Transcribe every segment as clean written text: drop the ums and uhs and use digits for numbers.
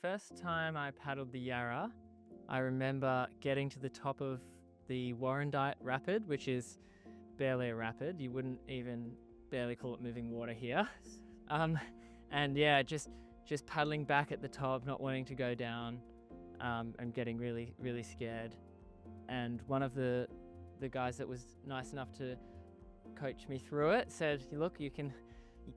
first time I paddled the Yarra, I remember getting to the top of the Warrandyte Rapid, which is barely a rapid. You wouldn't even barely call it moving water here. And yeah, just paddling back at the top, not wanting to go down, and getting really, really scared. And one of the guys that was nice enough to coach me through it said, look, you can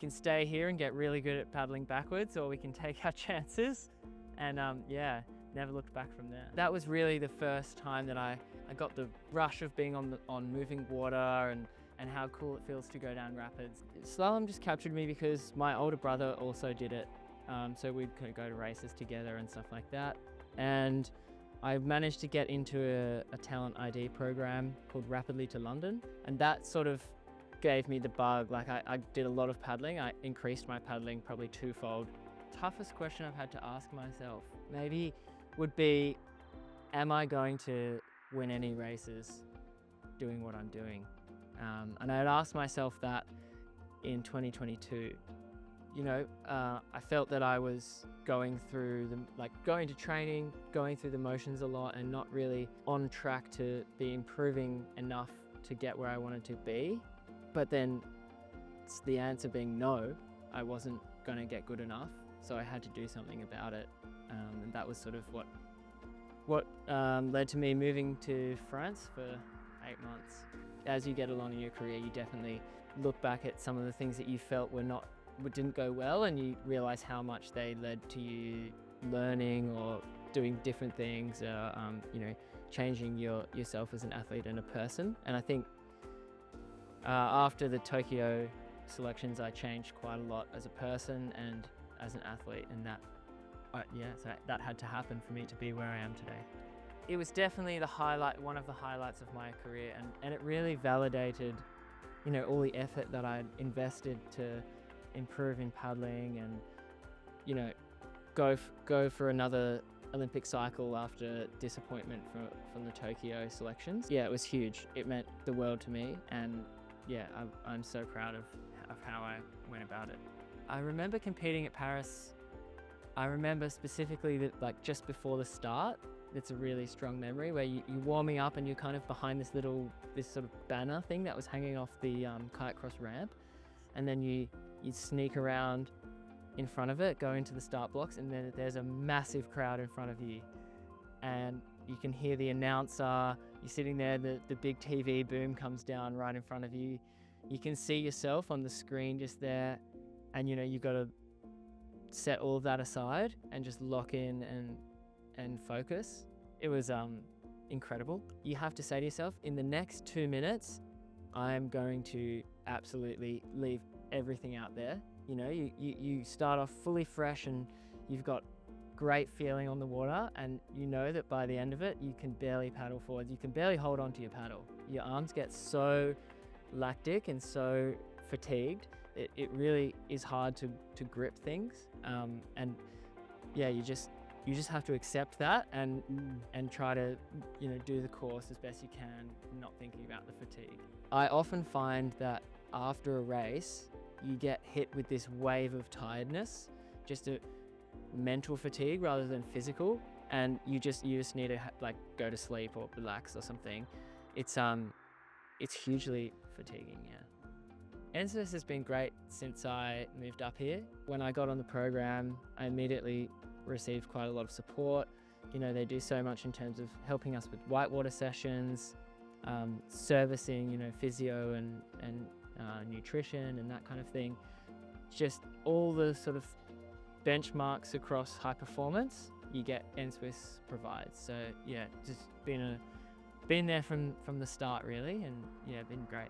stay here and get really good at paddling backwards, or we can take our chances. And yeah, never looked back from there. That was really the first time that I got the rush of being on moving water and how cool it feels to go down rapids. Slalom just captured me because my older brother also did it. So we'd go to races together and stuff like that. And I managed to get into a talent ID program called Rapidly to London. And that sort of gave me the bug. Like I did a lot of paddling. I increased my paddling probably twofold. Toughest question I've had to ask myself maybe would be, am I going to win any races doing what I'm doing? And I had asked myself that in 2022. You know, I felt that I was going through going to training, going through the motions a lot and not really on track to be improving enough to get where I wanted to be. But then the answer being no, I wasn't going to get good enough. So I had to do something about it. And that was sort of what led to me moving to France for 8 months. As you get along in your career, you definitely look back at some of the things that you felt didn't go well, and you realize how much they led to you learning or doing different things, you know, changing yourself as an athlete and a person. And I think after the Tokyo selections, I changed quite a lot as a person and as an athlete, and so that had to happen for me to be where I am today. It was definitely one of the highlights of my career, and it really validated, you know, all the effort that I'd invested to improve in paddling and, you know, go for another Olympic cycle after disappointment from the Tokyo selections. Yeah, it was huge. It meant the world to me, and yeah, I'm so proud of how I went about it. I remember competing at Paris. I remember specifically that, like, just before the start, it's a really strong memory where you're warming up and you're kind of behind this sort of banner thing that was hanging off the kite cross ramp, and then you sneak around in front of it, go into the start blocks, and then there's a massive crowd in front of you, and you can hear the announcer. You're sitting there, the big TV boom comes down right in front of you. You can see yourself on the screen just there, and you know, you've got to set all of that aside and just lock in and focus. It was incredible. You have to say to yourself, in the next 2 minutes, I'm going to absolutely leave everything out there. You know, you start off fully fresh and you've got great feeling on the water, and you know that by the end of it, you can barely paddle forwards. You can barely hold on to your paddle. Your arms get so lactic and so fatigued. It really is hard to grip things. And yeah, you just have to accept that and try to, you know, do the course as best you can, not thinking about the fatigue. I often find that after a race, you get hit with this wave of tiredness, just a mental fatigue rather than physical, and you just need to go to sleep or relax or something. It's hugely fatiguing, yeah. NSWIS has been great since I moved up here. When I got on the program, I immediately received quite a lot of support. You know, they do so much in terms of helping us with whitewater sessions, servicing, you know, physio and nutrition and that kind of thing. Just all the sort of benchmarks across high performance you get, NSWIS provides. So yeah, just been there from the start really, and yeah, been great.